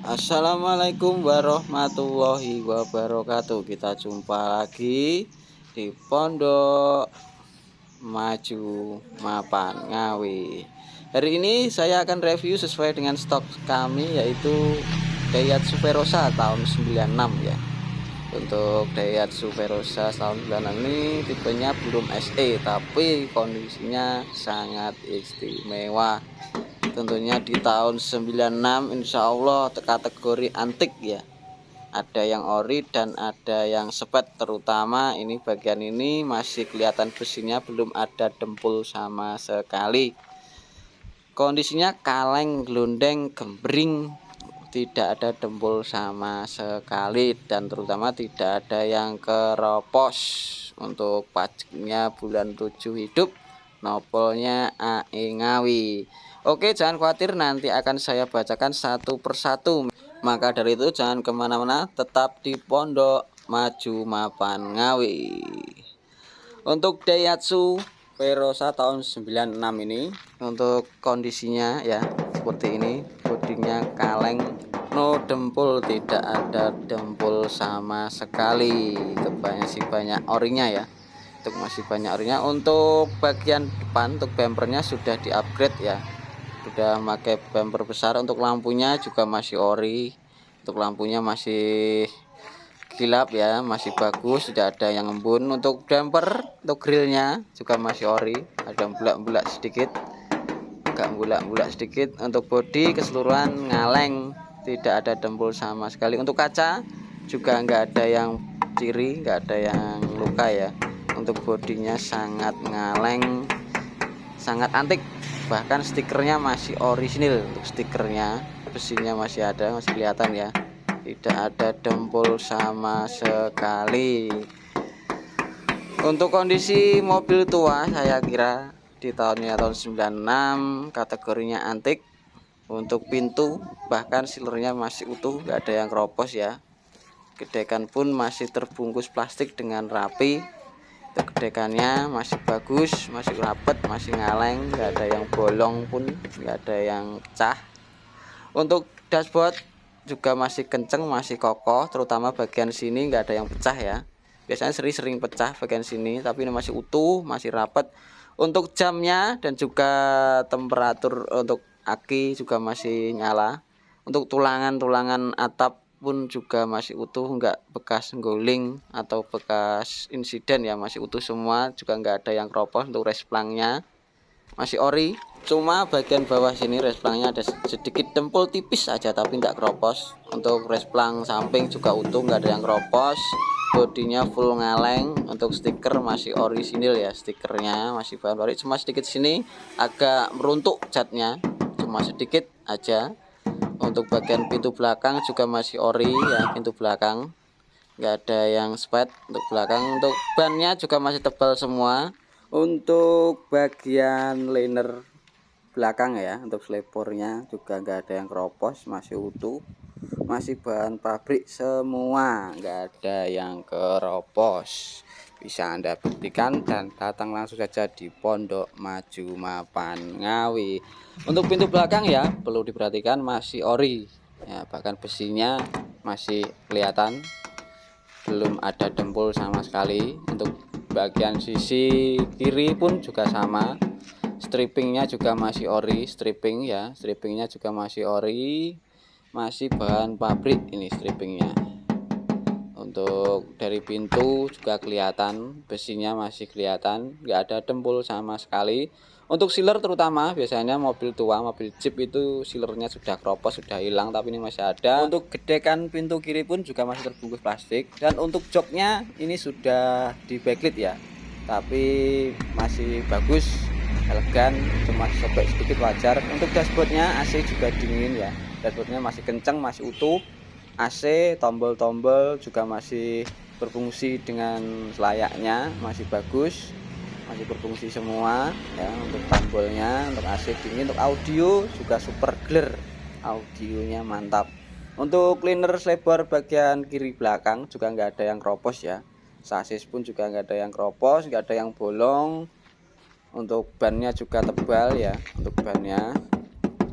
Assalamualaikum warahmatullahi wabarakatuh. Kita jumpa lagi di Pondok Maju Mapan Ngawi. Hari ini saya akan review sesuai dengan stok kami, yaitu Daihatsu Verosa tahun 96 ya. Untuk Daihatsu Verosa tahun 96 ini tipenya belum SE, tapi kondisinya sangat istimewa. Tentunya di tahun 96 insya Allah kategori antik ya. Ada yang ori dan ada yang sepet, terutama ini bagian ini masih kelihatan besinya, belum ada dempul sama sekali. Kondisinya kaleng, glundeng, gembring, tidak ada dempul sama sekali, dan terutama tidak ada yang keropos. Untuk pajaknya bulan 7 hidup, nopolnya AE Ngawi. Oke, jangan khawatir, nanti akan saya bacakan satu persatu. Maka dari itu jangan kemana-mana, tetap di Pondok Maju Mapan Ngawi. Untuk Daihatsu Verosa tahun 96 ini, untuk kondisinya ya seperti ini. Bodinya kaleng, no dempul, tidak ada dempul sama sekali. Masih banyak orinya ya. Masih banyak orinya. Untuk bagian depan, untuk bumpernya sudah di-upgrade ya. Sudah pakai bumper besar. Untuk lampunya juga masih ori. Untuk lampunya masih kilap ya, masih bagus, tidak ada yang embun. Untuk damper, untuk grillnya juga masih ori, ada bulak-bulak sedikit, agak bulak-bulak sedikit. Untuk bodi keseluruhan ngaleng, tidak ada dempul sama sekali. Untuk kaca juga nggak ada yang ciri, nggak ada yang luka ya. Untuk bodinya sangat ngaleng, sangat antik. Bahkan stikernya masih orisinil. Untuk stikernya, besinya masih ada, masih kelihatan ya. Tidak ada dempul sama sekali. Untuk kondisi mobil tua, saya kira di tahun 96, kategorinya antik. Untuk pintu bahkan sealernya masih utuh, nggak ada yang keropos ya. Gedekan pun masih terbungkus plastik dengan rapi. Untuk gedekannya masih bagus, masih rapet, masih ngaleng, nggak ada yang bolong pun, nggak ada yang pecah. Untuk dashboard juga masih kenceng, masih kokoh, terutama bagian sini nggak ada yang pecah ya. Biasanya sering pecah bagian sini, tapi ini masih utuh, masih rapet. Untuk jamnya dan juga temperatur untuk aki juga masih nyala. Untuk tulangan atap pun juga masih utuh, nggak bekas guling atau bekas insiden ya, masih utuh semua, juga nggak ada yang keropos. Untuk resplangnya masih ori, cuma bagian bawah sini resplangnya ada sedikit dempul tipis aja, tapi nggak keropos. Untuk resplang samping juga utuh, nggak ada yang keropos. Bodinya full ngaleng. Untuk stiker masih orisinil ya, stikernya masih bahan ori, cuma sedikit sini agak meruntuk catnya, cuma sedikit aja. Untuk bagian pintu belakang juga masih ori ya, pintu belakang nggak ada yang spet. Untuk belakang, untuk bannya juga masih tebal semua. Untuk bagian liner belakang ya, untuk selepornya juga nggak ada yang keropos, masih utuh, masih bahan pabrik semua, nggak ada yang keropos. Bisa Anda buktikan dan datang langsung saja di Pondok Maju Mapan Ngawi. Untuk pintu belakang ya perlu diperhatikan, masih ori ya, bahkan besinya masih kelihatan, belum ada dempul sama sekali. Untuk bagian sisi kiri pun juga sama, strippingnya juga masih ori, stripping ya, strippingnya juga masih ori, masih bahan pabrik ini strippingnya. Untuk dari pintu juga kelihatan, besinya masih kelihatan, nggak ada dempul sama sekali. Untuk sealer, terutama biasanya mobil tua, mobil Jeep itu sealernya sudah keropos, sudah hilang, tapi ini masih ada. Untuk gedekan pintu kiri pun juga masih terbungkus plastik. Dan untuk joknya ini sudah di backlit ya, tapi masih bagus, elegan, cuma sobek sedikit wajar. Untuk dashboardnya AC juga dingin ya, dashboardnya masih kencang, masih utuh. AC, tombol-tombol juga masih berfungsi dengan selayaknya, masih bagus, masih berfungsi semua ya. Untuk tombolnya, untuk AC dingin. Untuk audio juga super clear, audionya mantap. Untuk cleaner lebar bagian kiri belakang juga nggak ada yang keropos ya, sasis pun juga nggak ada yang keropos, nggak ada yang bolong. Untuk bannya juga tebal ya, untuk bannya.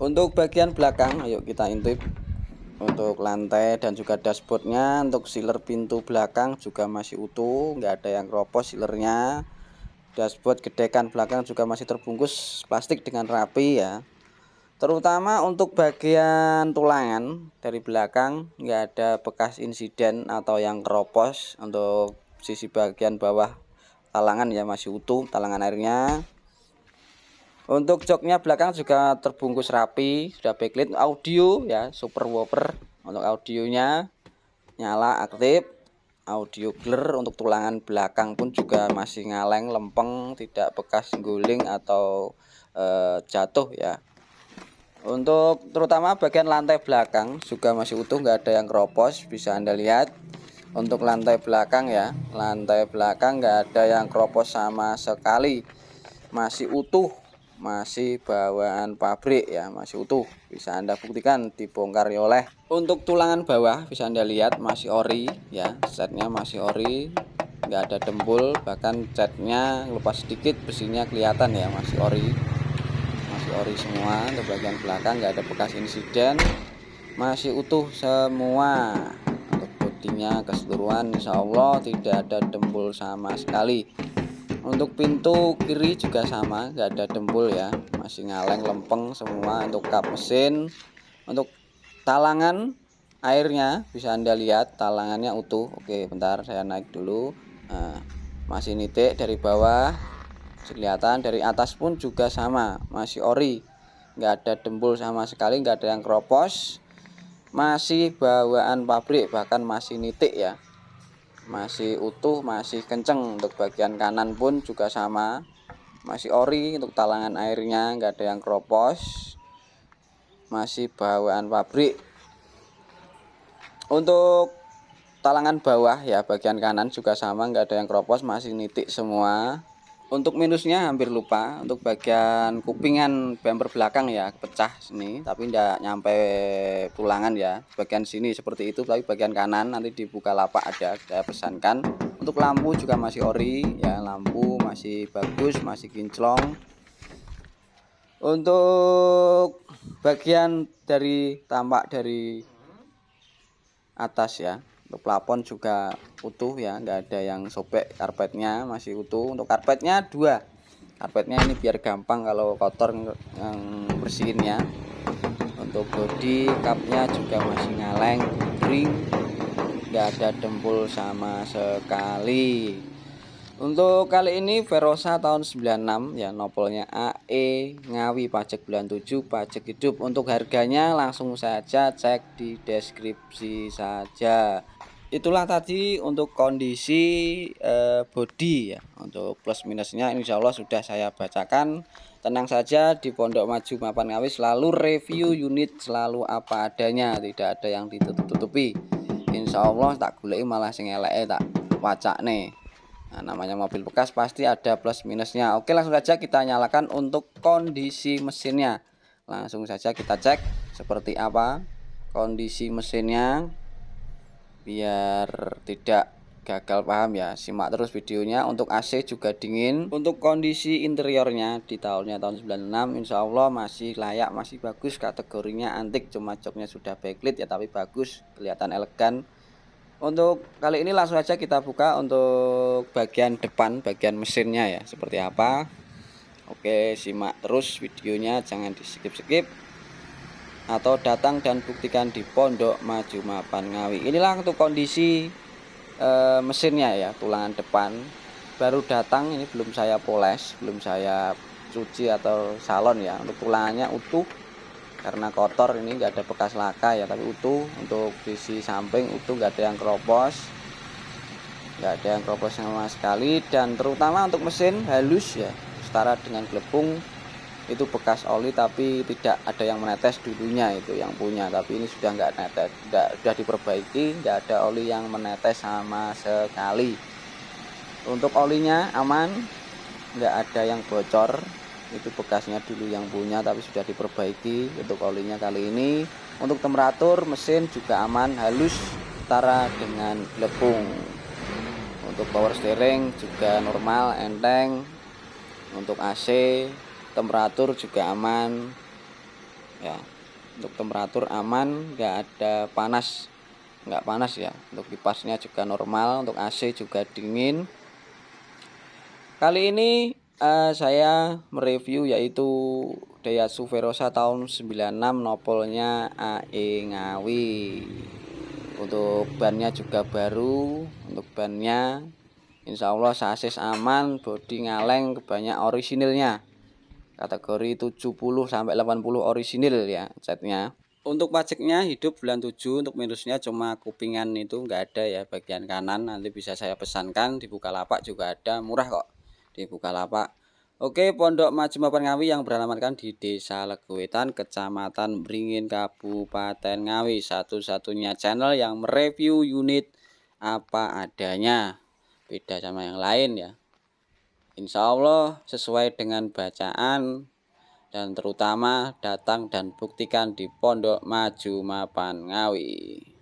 Untuk bagian belakang, ayo kita intip. Untuk lantai dan juga dashboardnya, untuk sealer pintu belakang juga masih utuh, nggak ada yang keropos sealernya. Dashboard gedekan belakang juga masih terbungkus plastik dengan rapi ya. Terutama untuk bagian tulangan dari belakang nggak ada bekas insiden atau yang keropos. Untuk sisi bagian bawah talangan ya masih utuh talangan airnya. Untuk joknya belakang juga terbungkus rapi, sudah backlit. Audio ya super woofer, untuk audionya nyala aktif. Audio clear. Untuk tulangan belakang pun juga masih ngaleng, lempeng, tidak bekas guling atau jatuh ya. Untuk terutama bagian lantai belakang juga masih utuh, nggak ada yang keropos, bisa Anda lihat. Untuk lantai belakang ya, lantai belakang nggak ada yang keropos sama sekali, masih utuh, masih bawaan pabrik ya, masih utuh, bisa Anda buktikan dibongkar oleh. Untuk tulangan bawah bisa Anda lihat masih ori ya, setnya masih ori, nggak ada dembul, bahkan catnya lepas sedikit, besinya kelihatan ya, masih ori semua. Untuk bagian belakang nggak ada bekas insiden, masih utuh semua. Untuk bodinya keseluruhan insya Allah tidak ada dembul sama sekali. Untuk pintu kiri juga sama, nggak ada dembul ya, masih ngaleng lempeng semua. Untuk kap mesin, untuk talangan airnya bisa Anda lihat talangannya utuh. Oke, bentar saya naik dulu. Nah, masih nitik dari bawah, kelihatan. Dari atas pun juga sama, masih ori, nggak ada dembul sama sekali, nggak ada yang keropos, masih bawaan pabrik, bahkan masih nitik ya, masih utuh, masih kenceng. Untuk bagian kanan pun juga sama, masih ori. Untuk talangan airnya nggak ada yang keropos, masih bawaan pabrik. Untuk talangan bawah ya, bagian kanan juga sama, nggak ada yang keropos, masih nitik semua. Untuk minusnya hampir lupa, untuk bagian kupingan bumper belakang ya pecah sini, tapi tidak nyampe tulangan ya, bagian sini seperti itu. Tapi bagian kanan nanti dibuka lapak ada, saya pesankan. Untuk lampu juga masih ori ya, lampu masih bagus, masih kinclong. Untuk bagian dari tampak dari atas ya, untuk plafon juga utuh ya, nggak ada yang sobek. Karpetnya masih utuh. Untuk karpetnya dua, karpetnya ini biar gampang kalau kotor yang bersihinnya. Untuk bodi cupnya juga masih ngaleng, kering, nggak ada dembul sama sekali. Untuk kali ini Verosa tahun 96 ya, nopolnya AE, Ngawi, pajak bulan 7, pajak hidup. Untuk harganya langsung saja cek di deskripsi saja. Itulah tadi untuk kondisi bodi ya. Untuk plus minusnya insya Allah sudah saya bacakan. Tenang saja, di Pondok Maju Mapan Ngawi selalu review unit selalu apa adanya, tidak ada yang ditutup-tutupi. Insya Allah tak goleki malah sing eleke tak wacakne. Nah, namanya mobil bekas pasti ada plus minusnya. Oke, langsung saja kita nyalakan untuk kondisi mesinnya. Langsung saja kita cek seperti apa kondisi mesinnya, biar tidak gagal paham ya. Simak terus videonya. Untuk AC juga dingin. Untuk kondisi interiornya di tahun 96 insya Allah masih layak, masih bagus. Kategorinya antik, cuma joknya sudah backlit ya, tapi bagus, kelihatan elegan. Untuk kali ini langsung aja kita buka untuk bagian depan, bagian mesinnya ya seperti apa. Oke, simak terus videonya, jangan di skip-skip, atau datang dan buktikan di Pondok Maju Mapan Ngawi. Inilah untuk kondisi mesinnya ya, tulangan depan baru datang, ini belum saya poles, belum saya cuci atau salon ya. Untuk tulangannya utuh, karena kotor ini nggak ada bekas laka ya, tapi utuh. Untuk sisi samping utuh, nggak ada yang keropos, sama sekali. Dan terutama untuk mesin halus ya, setara dengan gelepung. Itu bekas oli tapi tidak ada yang menetes dulunya, itu yang punya, tapi ini sudah nggak netes, sudah diperbaiki, nggak ada oli yang menetes sama sekali. Untuk olinya aman, nggak ada yang bocor, itu bekasnya dulu yang punya tapi sudah diperbaiki. Untuk olinya kali ini. Untuk temperatur mesin juga aman, halus, setara dengan gelepung. Untuk power steering juga normal, enteng. Untuk AC temperatur juga aman ya. Untuk temperatur aman, nggak ada panas, nggak panas ya. Untuk kipasnya juga normal, untuk AC juga dingin. Kali ini saya mereview yaitu Daihatsu Verosa tahun 96, nopolnya AE Ngawi. Untuk bannya juga baru, untuk bannya insya Allah sasis aman, bodi ngaleng, banyak orisinilnya. Kategori 70 sampai 80 orisinil ya catnya. Untuk pajaknya hidup bulan 7, untuk minusnya cuma kupingan itu enggak ada ya bagian kanan, nanti bisa saya pesankan di Bukalapak juga ada, murah kok di Bukalapak. Oke, Pondok Maju Mapan Ngawi yang beralamatkan di Desa Legowetan, Kecamatan Beringin, Kabupaten Ngawi. Satu-satunya channel yang mereview unit apa adanya, beda sama yang lain ya. Insya Allah sesuai dengan bacaan, dan terutama datang dan buktikan di Pondok Maju Mapan Ngawi.